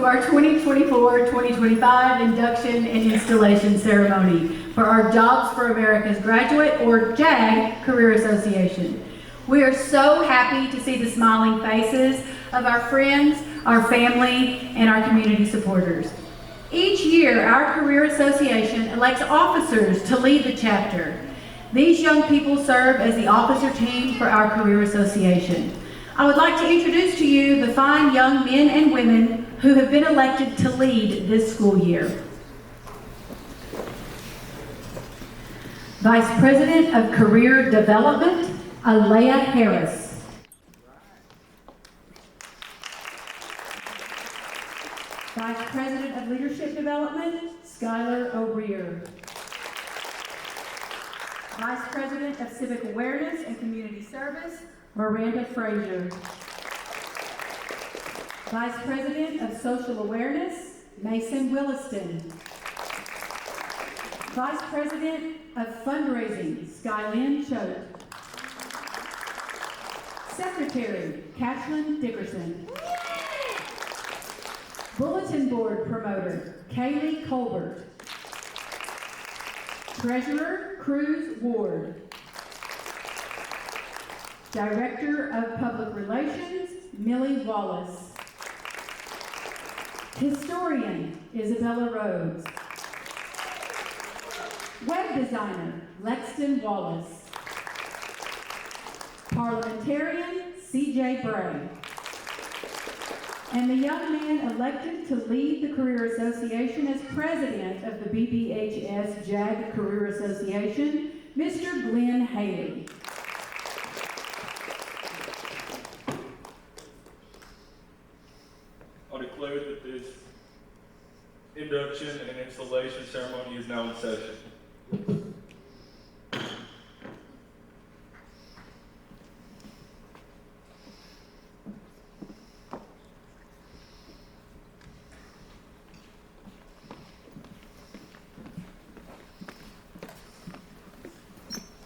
to our 2024-2025 induction and installation ceremony for our Jobs for America's Graduate, or JAG, Career Association. We are so happy to see the smiling faces of our friends, our family, and our community supporters. Each year, our Career Association elects officers to lead the chapter. These young people serve as the officer team for our Career Association. I would like to introduce to you the fine young men and women who have been elected to lead this school year. Vice President of Career Development, Alea Harris. Vice President of Leadership Development, Skylar O'Rear. Vice President of Civic Awareness and Community Service, Miranda Frazier. Vice President of Social Awareness, Mason Williston. Vice President of Fundraising, Skylyn Choate. Secretary, Kathleen Dickerson. Bulletin Board Promoter, Kaylee Colbert. Treasurer, Cruz Ward. Director of Public Relations, Millie Wallace. Historian, Isabella Rhodes. Web designer, Lexton Wallace. Parliamentarian, C.J. Bray. And the young man elected to lead the Career Association as president of the BBHS JAG Career Association, Mr. Glenn Haley. I declare that this induction and installation ceremony is now in session.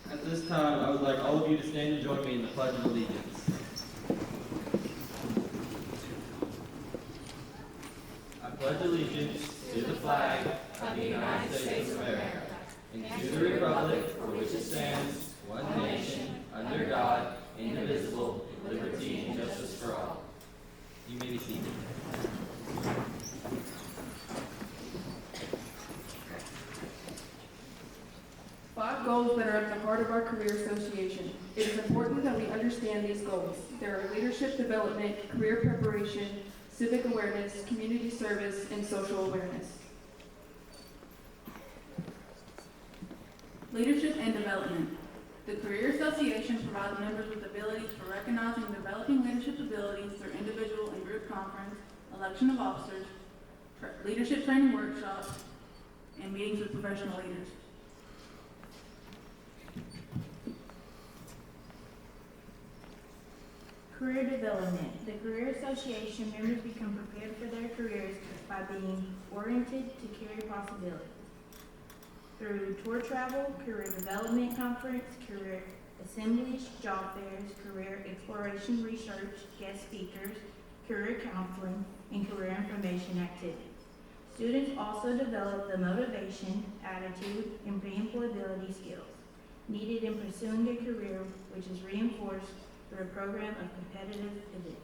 At this time, I would like all of you to stand and join me in the Pledge of Allegiance. I pledge allegiance to the flag of the United States of America and to the republic for which it stands, one nation, under God, indivisible, with liberty and justice for all. You may be seated. Five goals that are at the heart of our Career Association. It is important that we understand these goals. There are leadership development, career preparation, civic awareness, community service, and social awareness. Leadership and development. The Career Association provides members with abilities for recognizing and developing leadership abilities through individual and group conference, election of officers, leadership training workshops, and meetings with professional leaders. Career development. The Career Association members become prepared for their careers by being oriented to career possibilities. Through tour travel, career development conference, career assemblies, job fairs, career exploration research, guest speakers, career counseling, and career information activities. Students also develop the motivation, attitude, and pre-employability skills needed in pursuing a career, which is reinforced through a program of competitive events.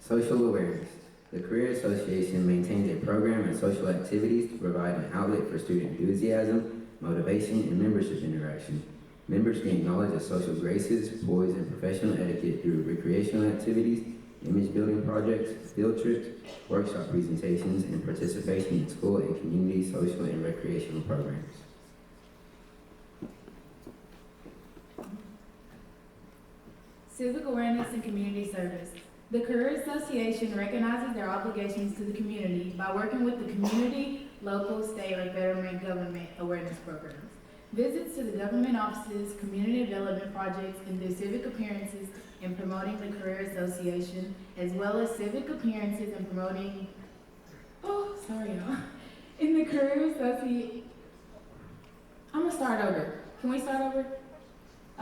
Social awareness. The Career Association maintains a program and social activities to provide an outlet for student enthusiasm, motivation, and membership interaction. Members gain knowledge of social graces, poise, and professional etiquette through recreational activities, image building projects, field trips, workshop presentations, and participation in school and community social and recreational programs. Civic awareness and community service. The Career Association recognizes their obligations to the community by working with the community, local, state, or federal government awareness programs. Visits to the government offices, community development projects, and do civic appearances in promoting the Career Association, as well as civic appearances in promoting, in the Career Association. I'm gonna start over. Can we start over?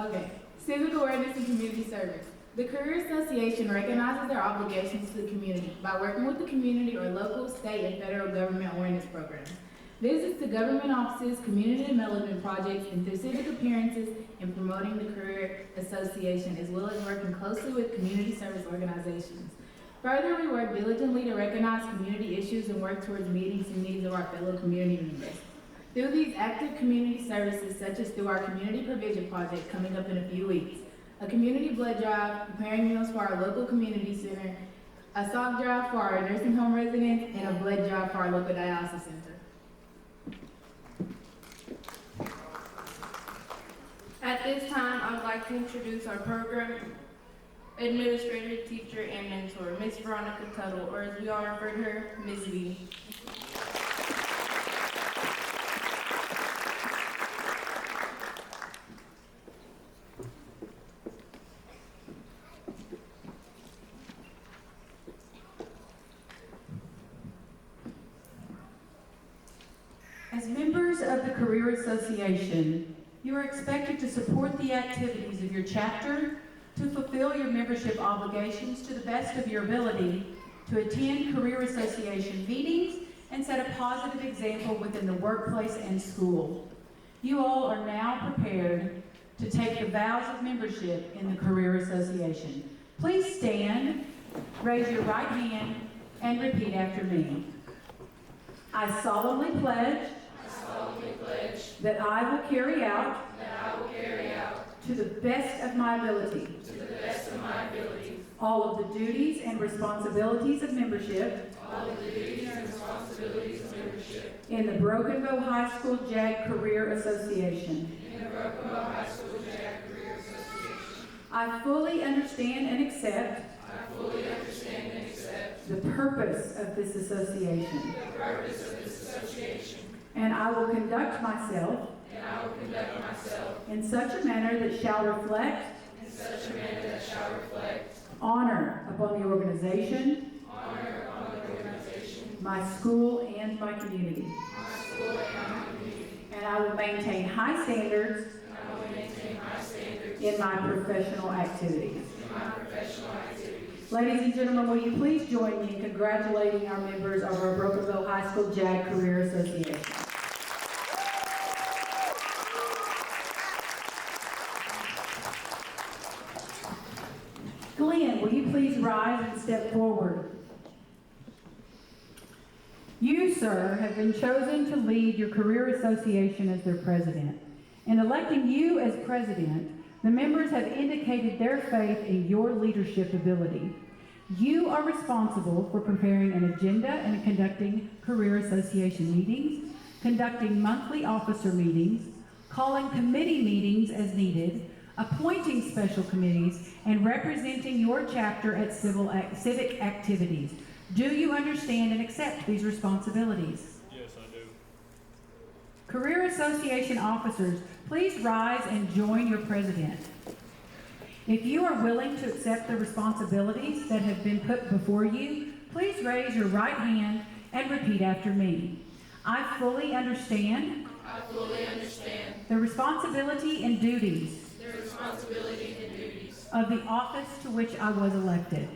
Okay. Civic awareness and community service. The Career Association recognizes their obligations to the community by working with the community or local, state, and federal government awareness programs. Visits to government offices, community development projects, and through civic appearances in promoting the Career Association, as well as working closely with community service organizations. Further, we work diligently to recognize community issues and work towards meeting the needs of our fellow community members. Through these active community services, such as through our Community Provision Project coming up in a few weeks, a community blood drive, preparing meals for our local community center, a sock drive for our nursing home residents, and a blood drive for our local dialysis center. At this time, I would like to introduce our program administrator, teacher, and mentor, Miss Veronica Tuttle, or as we all refer to her, Ms. V. As members of the Career Association, you are expected to support the activities of your chapter, to fulfill your membership obligations to the best of your ability, to attend Career Association meetings, and set a positive example within the workplace and school. You all are now prepared to take the vows of membership in the Career Association. Please stand, raise your right hand, and repeat after me. I solemnly pledge that I will carry out to the best of my ability all of the duties and responsibilities of membership in the Brokenville High School JAG Career Association. I fully understand and accept the purpose of this association. And I will conduct myself in such a manner that shall reflect honor upon the organization, my school, and my community. And I will maintain high standards in my professional activities. Ladies and gentlemen, will you please join me in congratulating our members of our Brokenville High School JAG Career Association. Glenn, will you please rise and step forward? You, sir, have been chosen to lead your Career Association as their president. In electing you as president, the members have indicated their faith in your leadership ability. You are responsible for preparing an agenda and conducting Career Association meetings, conducting monthly officer meetings, calling committee meetings as needed, appointing special committees, and representing your chapter at civic activities. Do you understand and accept these responsibilities? Yes, I do. Career Association officers, please rise and join your president. If you are willing to accept the responsibilities that have been put before you, please raise your right hand and repeat after me. I fully understand the responsibility and duties of the office to which I was elected.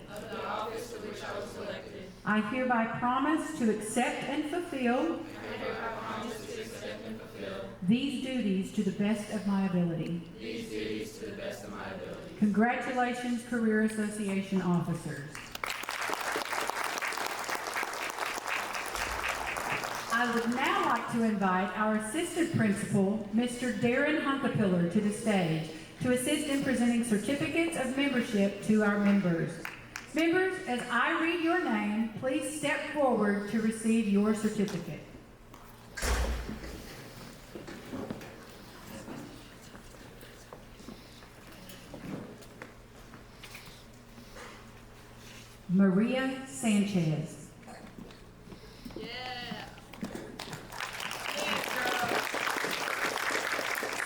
I hereby promise to accept and fulfill these duties to the best of my ability. Congratulations, Career Association officers. I would now like to invite our assistant principal, Mr. Darren Hunkapiller, to the stage to assist in presenting certificates of membership to our members. Members, as I read your name, please step forward to receive your certificate. Maria Sanchez.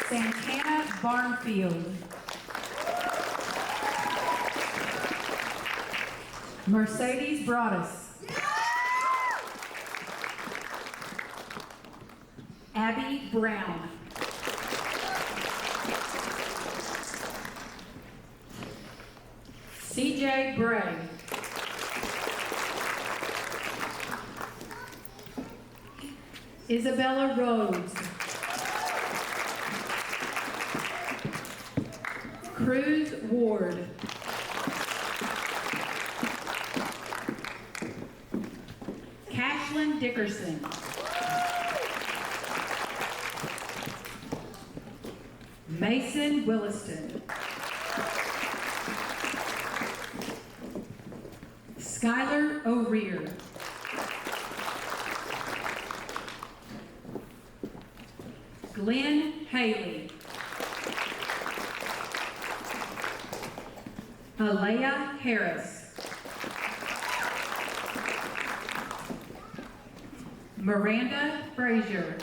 Santana Barnfield. Mercedes Broadus. Abby Brown. CJ Bray. Isabella Rhodes. Cruz Ward. Cashlyn Dickerson. Mason Williston. Skylar O'Rear. Glenn Haley. Alea Harris. Miranda Frazier.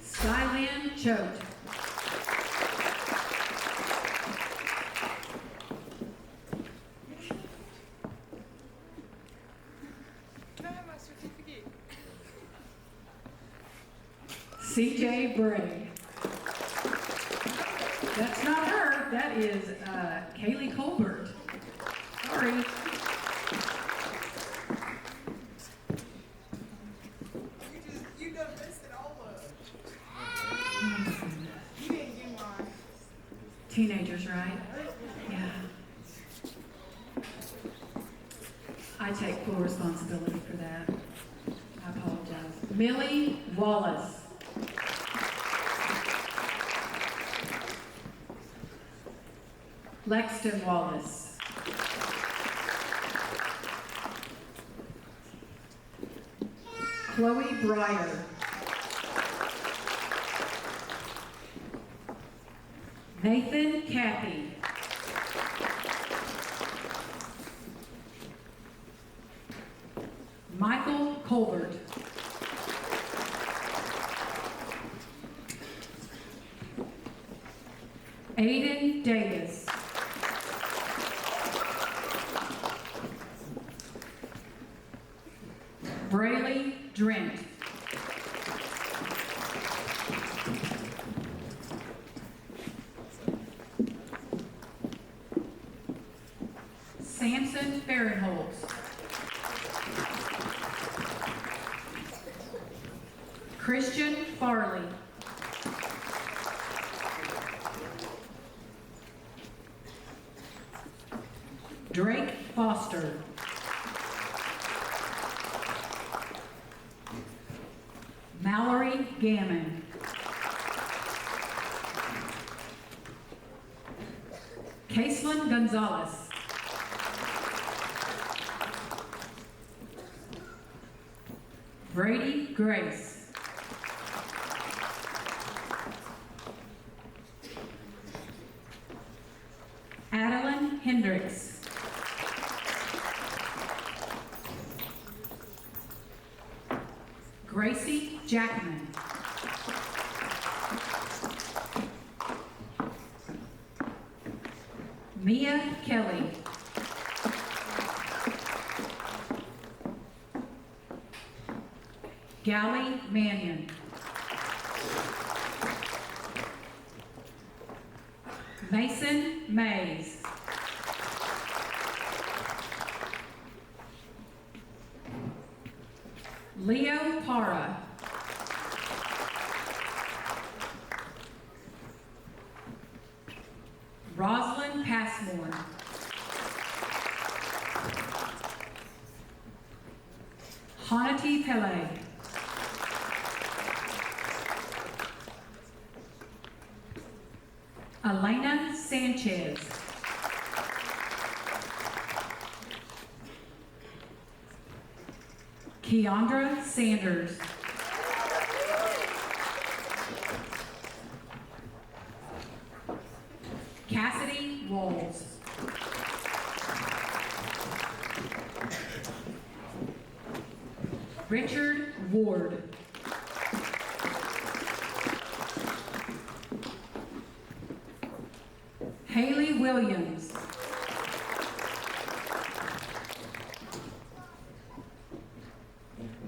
Skylin Choate. CJ Bray. That's not her, that is Kaylee Colbert. Sorry. You done messed it all up. You didn't get mine. Teenagers, right? Yeah. I take full responsibility for that. I apologize. Millie Wallace. Lexton Wallace. Chloe Breyer. Nathan Cathy. Michael Colbert. Aiden Davis. Braylee Drent. Samson Fahrenholtz. Christian Farley. Drake Foster. Mallory Gammon. Caselyn Gonzalez. Brady Grace. Adeline Hendricks. Gracie Jackman. Mia Kelly. Gally Mannion. Mason Mays. Leo Para. Roslyn Passmore. Hanati Pele. Elena Sanchez. Keandra Sanders. Cassidy Walls. Richard Ward. Haley Williams.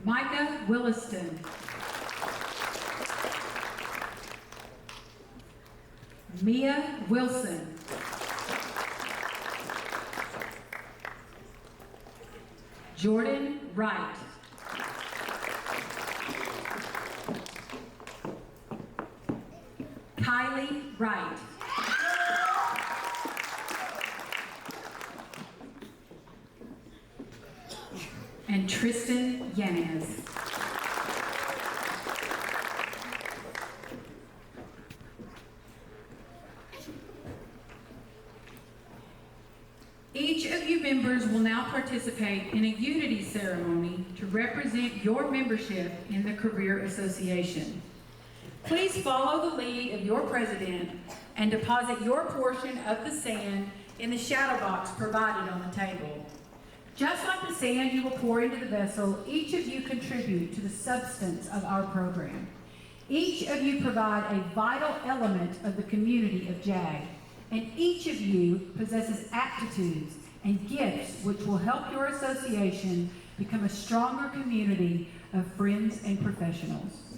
Micah Williston. Mia Wilson. Jordan Wright. Kylie Wright. And Tristan Yanez. Each of you members will now participate in a unity ceremony to represent your membership in the Career Association. Please follow the lead of your president and deposit your portion of the sand in the shadow box provided on the table. Just like the sand you will pour into the vessel, each of you contribute to the substance of our program. Each of you provide a vital element of the community of JAG, and each of you possesses aptitudes and gifts which will help your association become a stronger community of friends and professionals.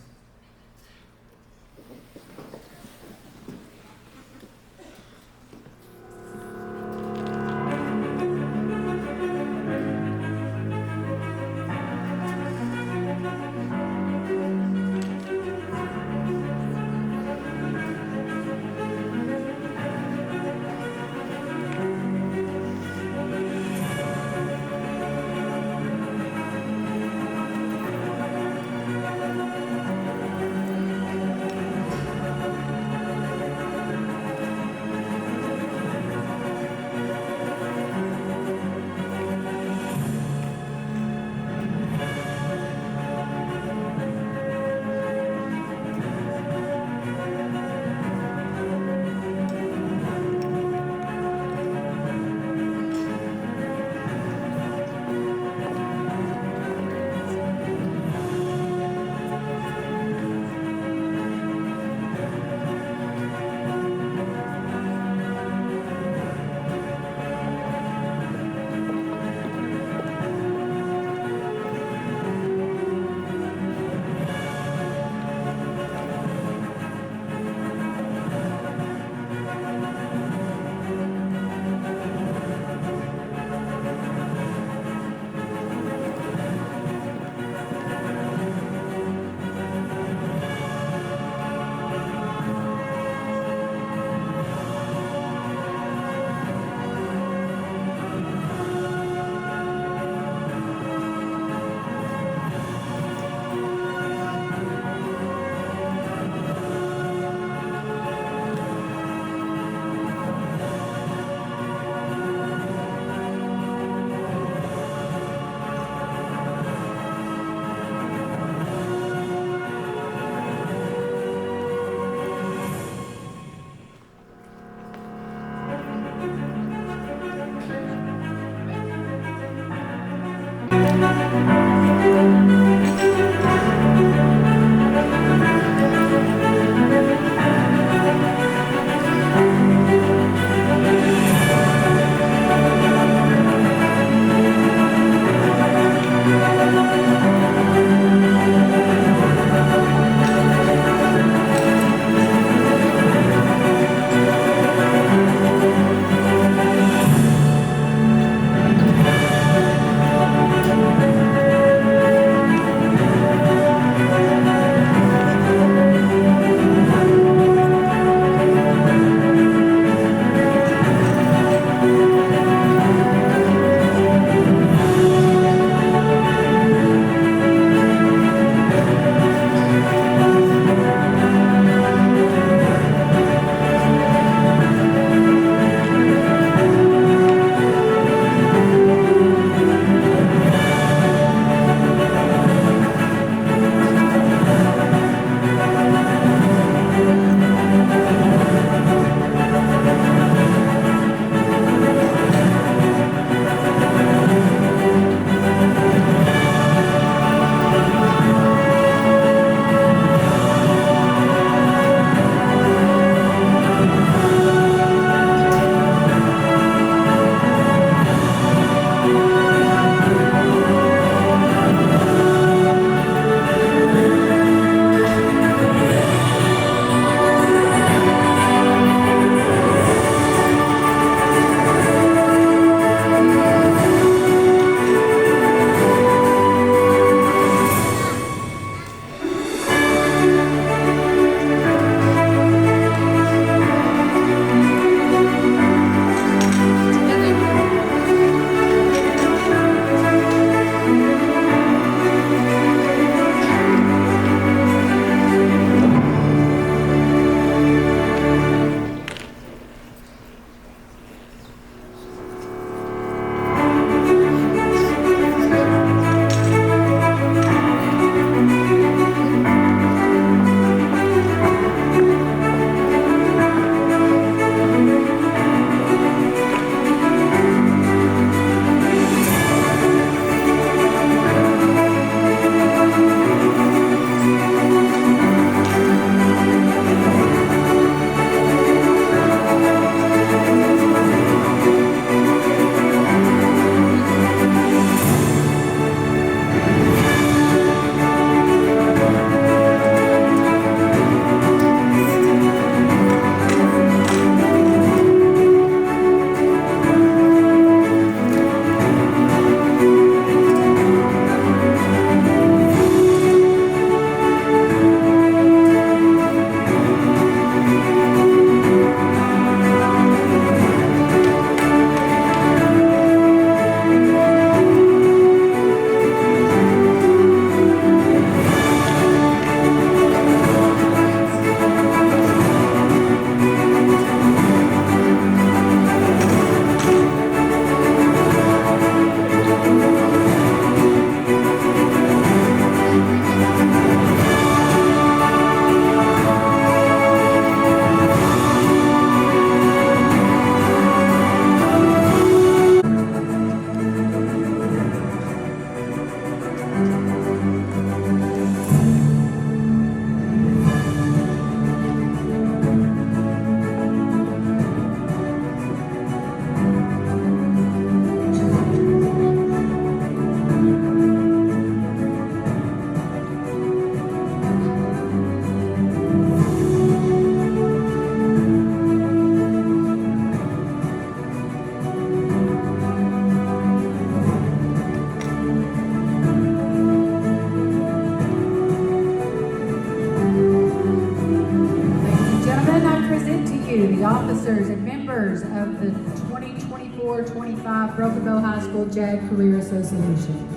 members of the 2024-25 Broken Bow High School JAG Career Association.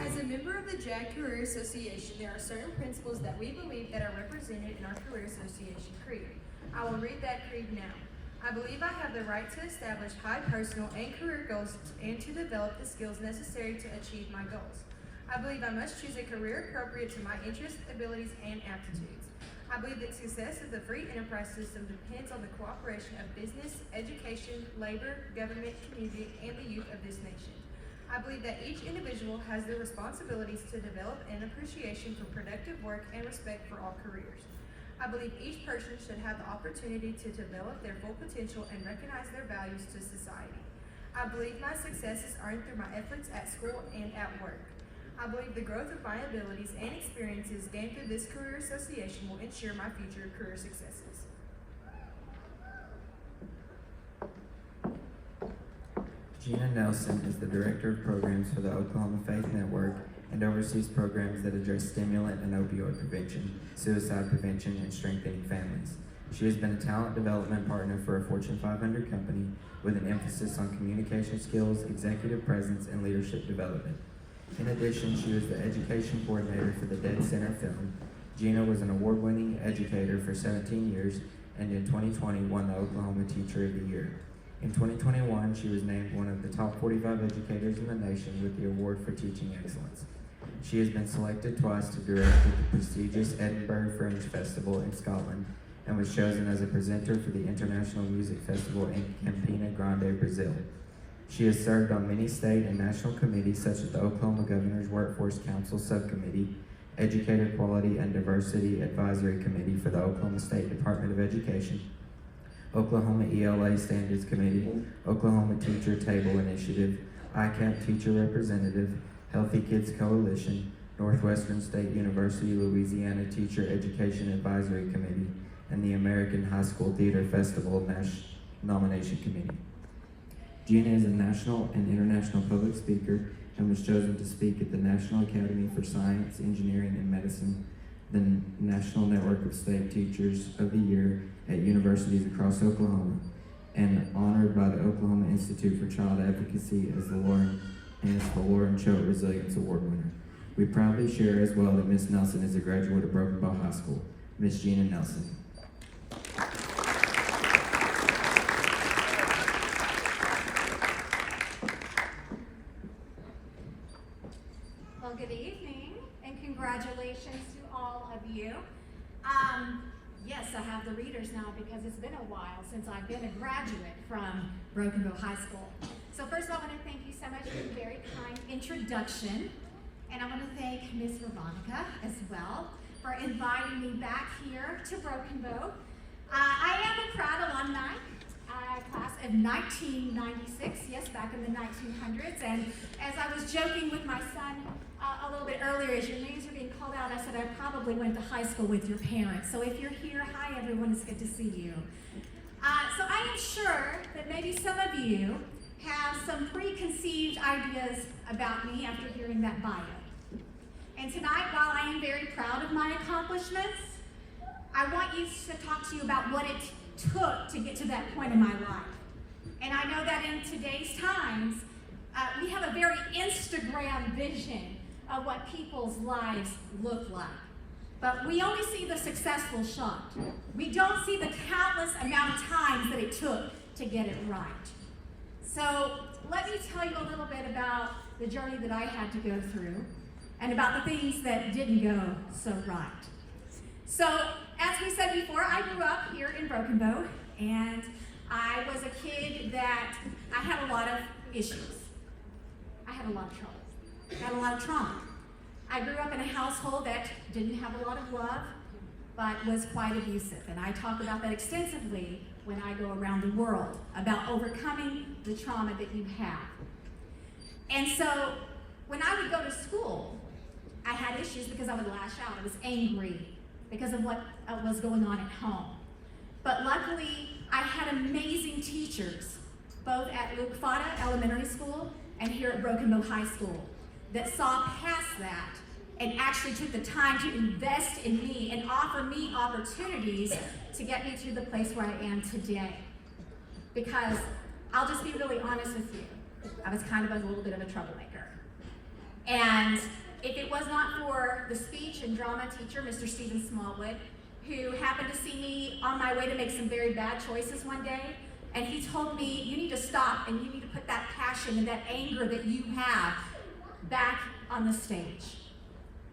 As a member of the JAG Career Association, there are certain principles that we believe that are represented in our Career Association Creed. I will read that creed now. I believe I have the right to establish high personal and career goals and to develop the skills necessary to achieve my goals. I believe I must choose a career appropriate to my interests, abilities, and aptitudes. I believe that success of the free enterprise system depends on the cooperation of business, education, labor, government, community, and the youth of this nation. I believe that each individual has the responsibilities to develop an appreciation for productive work and respect for all careers. I believe each person should have the opportunity to develop their full potential and recognize their values to society. I believe my success is earned through my efforts at school and at work. I believe the growth of my abilities and experiences gained through this career association will ensure my future career successes. Gina Nelson is the Director of Programs for the Oklahoma Faith Network and oversees programs that address stimulant and opioid prevention, suicide prevention, and strengthening families. She has been a talent development partner for a Fortune 500 company with an emphasis on communication skills, executive presence, and leadership development. In addition, she was the education coordinator for the Dead Center film. Gina was an award-winning educator for 17 years and in 2020 won the Oklahoma Teacher of the Year. In 2021, she was named one of the top 45 educators in the nation with the Award for Teaching Excellence. She has been selected twice to direct at the prestigious Edinburgh Fringe Festival in Scotland and was chosen as a presenter for the International Music Festival in Campina Grande, Brazil. She has served on many state and national committees such as the Oklahoma Governor's Workforce Council Subcommittee, Educator Quality and Diversity Advisory Committee for the Oklahoma State Department of Education, Oklahoma ELA Standards Committee, Oklahoma Teacher Table Initiative, ICAP Teacher Representative, Healthy Kids Coalition, Northwestern State University Louisiana Teacher Education Advisory Committee, and the American High School Theater Festival Nomination Committee. Gina is a national and international public speaker and was chosen to speak at the National Academy for Science, Engineering, and Medicine, the National Network of State Teachers of the Year at universities across Oklahoma, and honored by the Oklahoma Institute for Child Advocacy as the Lauren Choate Resilience Award winner. We proudly share as well that Ms. Nelson is a graduate of Broken Bow High School. Ms. Gina Nelson. Well, good evening, and congratulations to all of you. Yes, I have the readers now because it's been a while since I've been a graduate from Broken Bow High School. So first of all, I want to thank you so much for a very kind introduction. And I want to thank Ms. Veronica as well for inviting me back here to Broken Bow. I am a proud alumni, class of 1996, yes, back in the 1900s. And as I was joking with my son a little bit earlier, as your names are being called out, I said I probably went to high school with your parents. So if you're here, hi everyone, it's good to see you. So I am sure that maybe some of you have some preconceived ideas about me after hearing that bio. And tonight, while I am very proud of my accomplishments, I want you to talk to you about what it took to get to that point in my life. And I know that in today's times, we have a very Instagram vision of what people's lives look like. But we only see the successful shot. We don't see the countless amount of times that it took to get it right. So let me tell you a little bit about the journey that I had to go through and about the things that didn't go so right. So as we said before, I grew up here in Broken Bow, and I was a kid that I had a lot of issues. I had a lot of trouble. I had a lot of trauma. I grew up in a household that didn't have a lot of love, but was quite abusive. And I talk about that extensively when I go around the world, about overcoming the trauma that you have. And so when I would go to school, I had issues because I would lash out. I was angry because of what was going on at home. But luckily, I had amazing teachers, both at Luke Fada Elementary School and here at Broken Bow High School, that saw past that and actually took the time to invest in me and offer me opportunities to get me to the place where I am today. Because I'll just be really honest with you, I was kind of a little bit of a troublemaker. And if it was not for the speech and drama teacher, Mr. Stephen Smallwood, who happened to see me on my way to make some very bad choices one day, and he told me, you need to stop and you need to put that passion and that anger that you have back on the stage.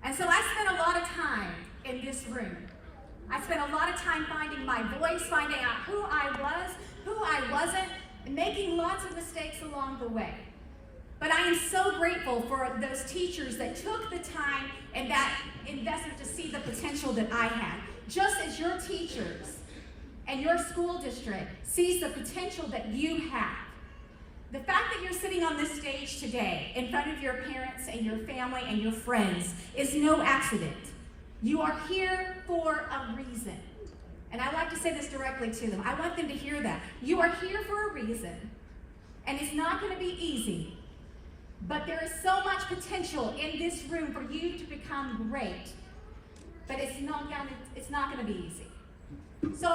And so I spent a lot of time in this room. I spent a lot of time finding my voice, finding out who I was, who I wasn't, and making lots of mistakes along the way. But I am so grateful for those teachers that took the time and that investment to see the potential that I had. Just as your teachers and your school district sees the potential that you have. The fact that you're sitting on this stage today in front of your parents and your family and your friends is no accident. You are here for a reason. And I like to say this directly to them. I want them to hear that. You are here for a reason. And it's not going to be easy. But there is so much potential in this room for you to become great. But it's not going to be easy. So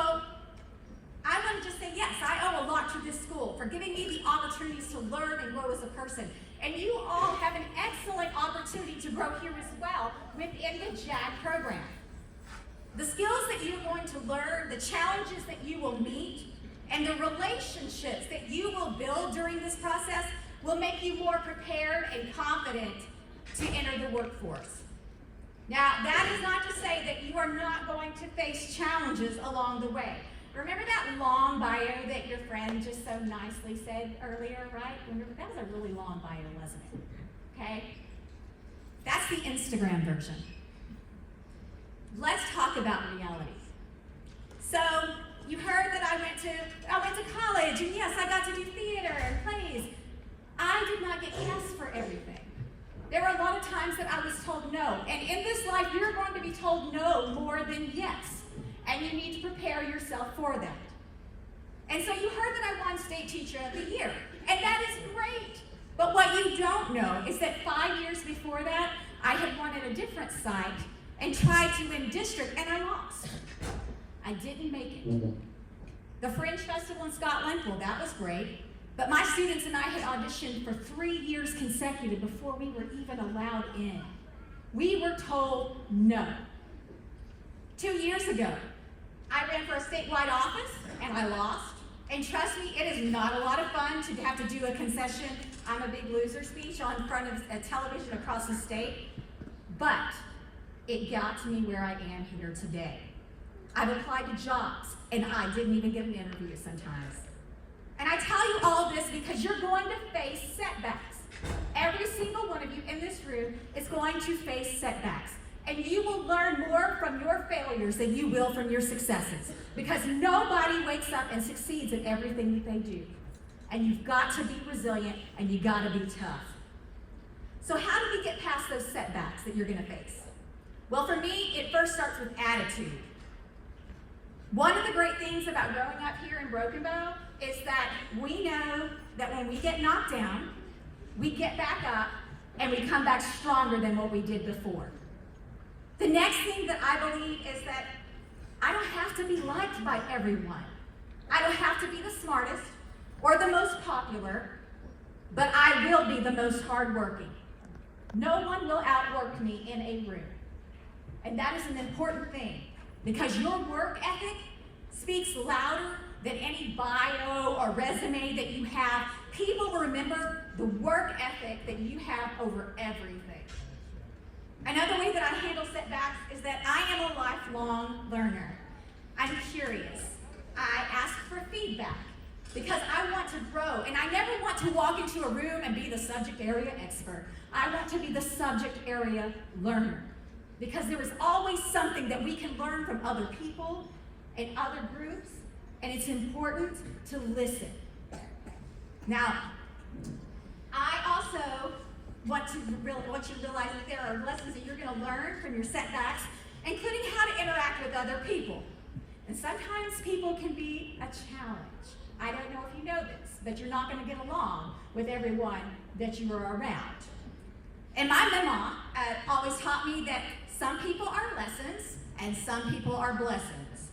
I want to just say, yes, I owe a lot to this school for giving me the opportunities to learn and grow as a person. And you all have an excellent opportunity to grow here as well within the JAG program. The skills that you're going to learn, the challenges that you will meet, and the relationships that you will build during this process will make you more prepared and confident to enter the workforce. Now, that is not to say that you are not going to face challenges along the way. Remember that long bio that your friend just so nicely said earlier, right? Remember, that was a really long bio, wasn't it? Okay? That's the Instagram version. Let's talk about reality. So, you heard that I went to college, and yes, I got to do theater and plays. I did not get cast for everything. There were a lot of times that I was told no. And in this life, you're going to be told no more than yes. And you need to prepare yourself for that. And so you heard that I won State Teacher of the Year. And that is great. But what you don't know is that 5 years before that, I had won at a different site and tried to win district, and I lost. I didn't make it. The Fringe Festival in Scotland, well, that was great. But my students and I had auditioned for 3 years consecutive before we were even allowed in. We were told no. 2 years ago, I ran for a statewide office, and I lost. And trust me, it is not a lot of fun to have to do a concession, I'm a big loser speech on front of a television across the state. But it got to me where I am here today. I've applied to jobs, and I didn't even get an interview sometimes. And I tell you all of this because you're going to face setbacks. Every single one of you in this room is going to face setbacks. And you will learn more from your failures than you will from your successes. Because nobody wakes up and succeeds at everything that they do. And you've got to be resilient, and you've got to be tough. So how do we get past those setbacks that you're going to face? Well, for me, it first starts with attitude. One of the great things about growing up here in Broken Bow is that we know that when we get knocked down, we get back up and we come back stronger than what we did before. The next thing that I believe is that I don't have to be liked by everyone. I don't have to be the smartest or the most popular, but I will be the most hardworking. No one will outwork me in a room. And that is an important thing because your work ethic speaks louder than any bio or resume that you have. People will remember the work ethic that you have over everything. Another way that I handle setbacks is that I am a lifelong learner. I'm curious. I ask for feedback because I want to grow, and I never want to walk into a room and be the subject area expert. I want to be the subject area learner because there is always something that we can learn from other people and other groups, and it's important to listen. Now, I also want you to realize that there are lessons that you're going to learn from your setbacks, including how to interact with other people. And sometimes people can be a challenge. I don't know if you know this, but you're not going to get along with everyone that you are around. And my mama always taught me that some people are lessons and some people are blessings.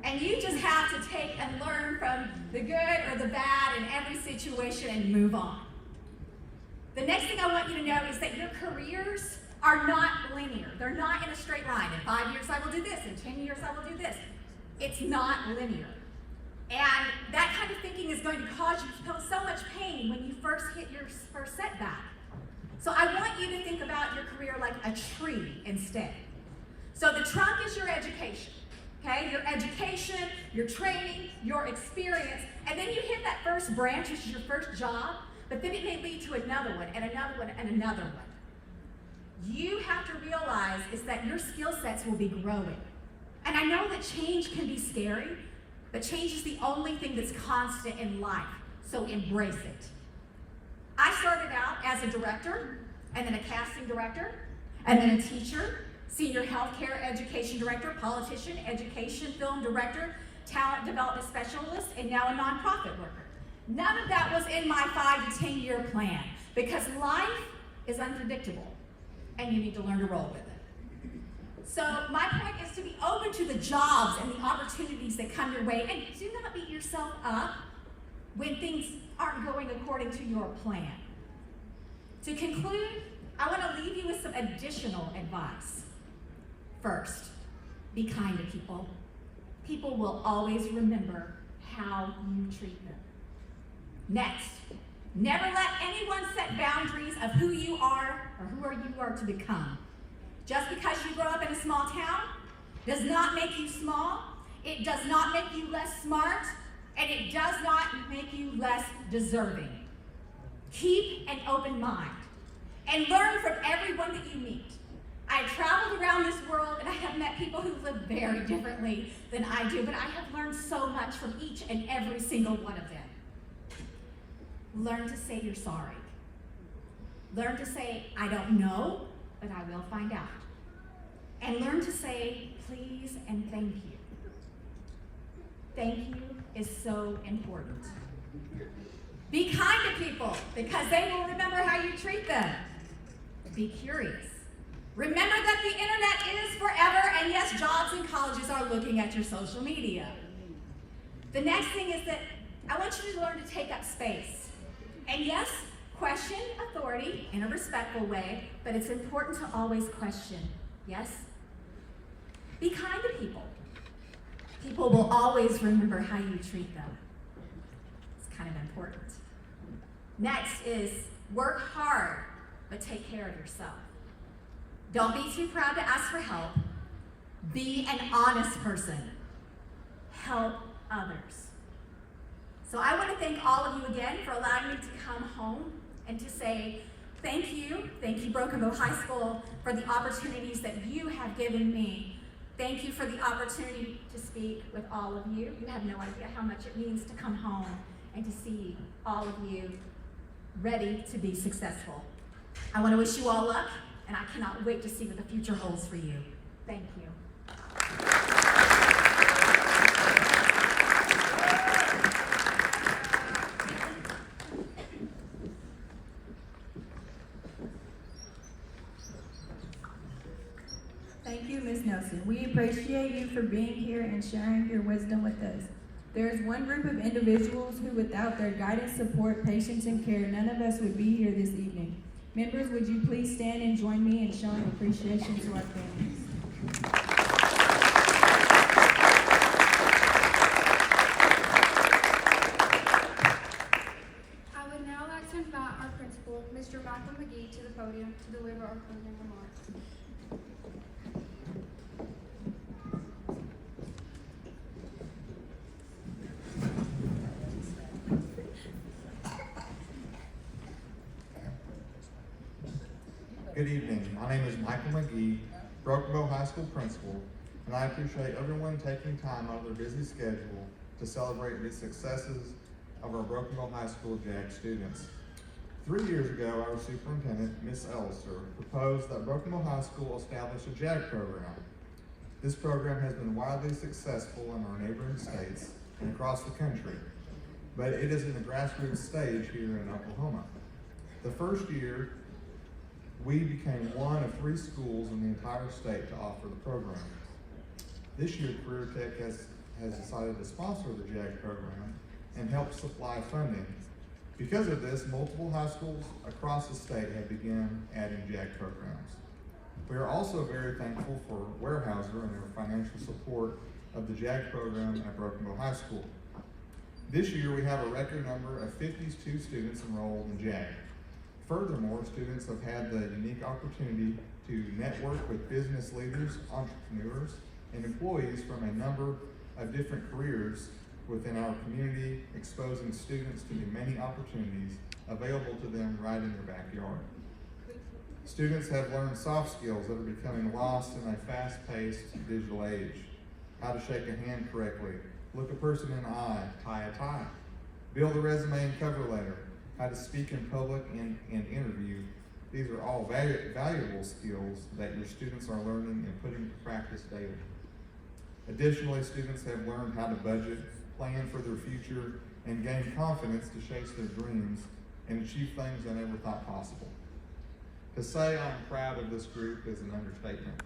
And you just have to take and learn from the good or the bad in every situation and move on. The next thing I want you to know is that your careers are not linear. They're not in a straight line. In 5 years I will do this, in 10 years I will do this. It's not linear. And that kind of thinking is going to cause you to feel so much pain when you first hit your first setback. So I want you to think about your career like a tree instead. So the trunk is your education, okay? Your education, your training, your experience, and then you hit that first branch, which is your first job, but then it may lead to another one, and another one, and another one. You have to realize is that your skill sets will be growing. And I know that change can be scary, but change is the only thing that's constant in life, so embrace it. I started out as a director, and then a casting director, and then a teacher, senior healthcare education director, politician, education film director, talent development specialist, and now a nonprofit worker. None of that was in my 5 to 10 year plan, because life is unpredictable, and you need to learn to roll with it. So my point is to be open to the jobs and the opportunities that come your way, and do not beat yourself up when things aren't going according to your plan. To conclude, I want to leave you with some additional advice. First, be kind to people. People will always remember how you treat them. Next, never let anyone set boundaries of who you are or who you are to become. Just because you grow up in a small town does not make you small, it does not make you less smart, and it does not make you less deserving. Keep an open mind and learn from everyone that you meet. I traveled around this world and I have met people who live very differently than I do, but I have learned so much from each and every single one of them. Learn to say you're sorry. Learn to say, I don't know, but I will find out. And learn to say please and thank you. Thank you is so important. Be kind to people because they will remember how you treat them. Be curious. Remember that the internet is forever, and yes, jobs and colleges are looking at your social media. The next thing is that I want you to learn to take up space. And yes, question authority in a respectful way, but it's important to always question. Yes? Be kind to people. People will always remember how you treat them. It's kind of important. Next is work hard, but take care of yourself. Don't be too proud to ask for help. Be an honest person. Help others. So I want to thank all of you again for allowing me to come home and to say thank you Broken Bow High School, for the opportunities that you have given me. Thank you for the opportunity to speak with all of you. You have no idea how much it means to come home and to see all of you ready to be successful. I want to wish you all luck, and I cannot wait to see what the future holds for you. Thank you. Thank you, Ms. Nelson. We appreciate you for being here and sharing your wisdom with us. There is one group of individuals who, without their guidance, support, patience, and care, none of us would be here this evening. Members, would you please stand and join me in showing appreciation to our families? I would now like to invite our principal, Mr. Michael McGee, to the podium to deliver our closing remarks. Good evening. My name is Michael McGee, Broken Bow High School principal, and I appreciate everyone taking time out of their busy schedule to celebrate the successes of our Broken Bow High School JAG students. 3 years ago, our superintendent, Ms. Elster, proposed that Broken Bow High School establish a JAG program. This program has been widely successful in our neighboring states and across the country, but it is in the grassroots stage here in Oklahoma. The first year we became one of 3 schools in the entire state to offer the program. This year, Career Tech has decided to sponsor the JAG program and help supply funding. Because of this, multiple high schools across the state have begun adding JAG programs. We are also very thankful for Weyerhaeuser and their financial support of the JAG program at Broken Bow High School. This year, we have a record number of 52 students enrolled in JAG. Furthermore, students have had the unique opportunity to network with business leaders, entrepreneurs, and employees from a number of different careers within our community, exposing students to the many opportunities available to them right in their backyard. Students have learned soft skills that are becoming lost in a fast-paced digital age. How to shake a hand correctly, look a person in the eye, tie a tie, build a resume and cover letter, how to speak in public and interview. These are all valuable skills that your students are learning and putting to practice daily. Additionally, students have learned how to budget, plan for their future, and gain confidence to chase their dreams and achieve things they never thought possible. To say I'm proud of this group is an understatement.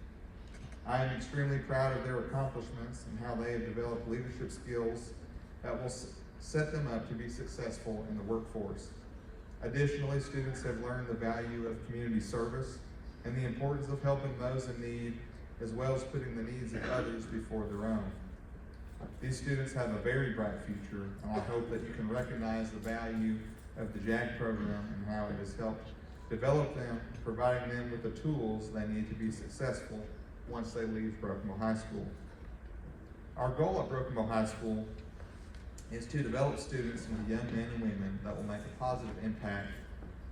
I am extremely proud of their accomplishments and how they have developed leadership skills that will set them up to be successful in the workforce. Additionally, students have learned the value of community service and the importance of helping those in need, as well as putting the needs of others before their own. These students have a very bright future, and I hope that you can recognize the value of the JAG program and how it has helped develop them, providing them with the tools they need to be successful once they leave Broken Bow High School. Our goal at Broken Bow High School is to develop students into young men and women that will make a positive impact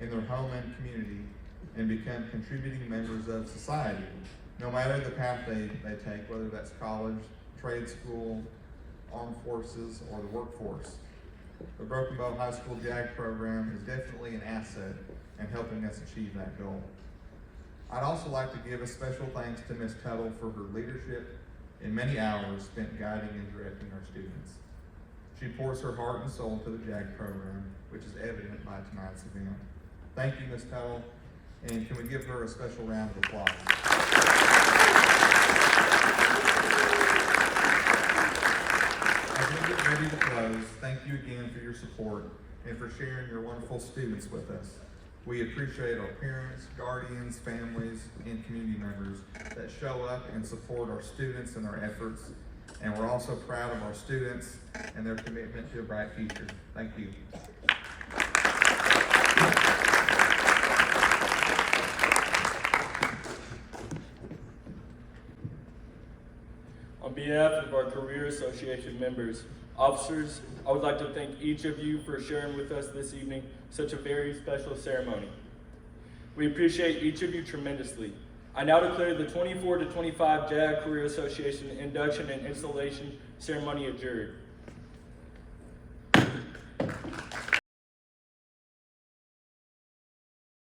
in their home and community and become contributing members of society, no matter the path they take, whether that's college, trade school, armed forces, or the workforce. The Broken Bow High School JAG program is definitely an asset in helping us achieve that goal. I'd also like to give a special thanks to Ms. Tuttle for her leadership and many hours spent guiding and directing our students. She pours her heart and soul into the JAG program, which is evident by tonight's event. Thank you, Ms. Tuttle, and can we give her a special round of applause? As we get ready to close, thank you again for your support and for sharing your wonderful students with us. We appreciate our parents, guardians, families, and community members that show up and support our students and our efforts. And we're also proud of our students and their commitment to a bright future. Thank you. On behalf of our Career Association members, officers, I would like to thank each of you for sharing with us this evening such a very special ceremony. We appreciate each of you tremendously. I now declare the 24 to 25 JAG Career Association induction and installation ceremony adjourned.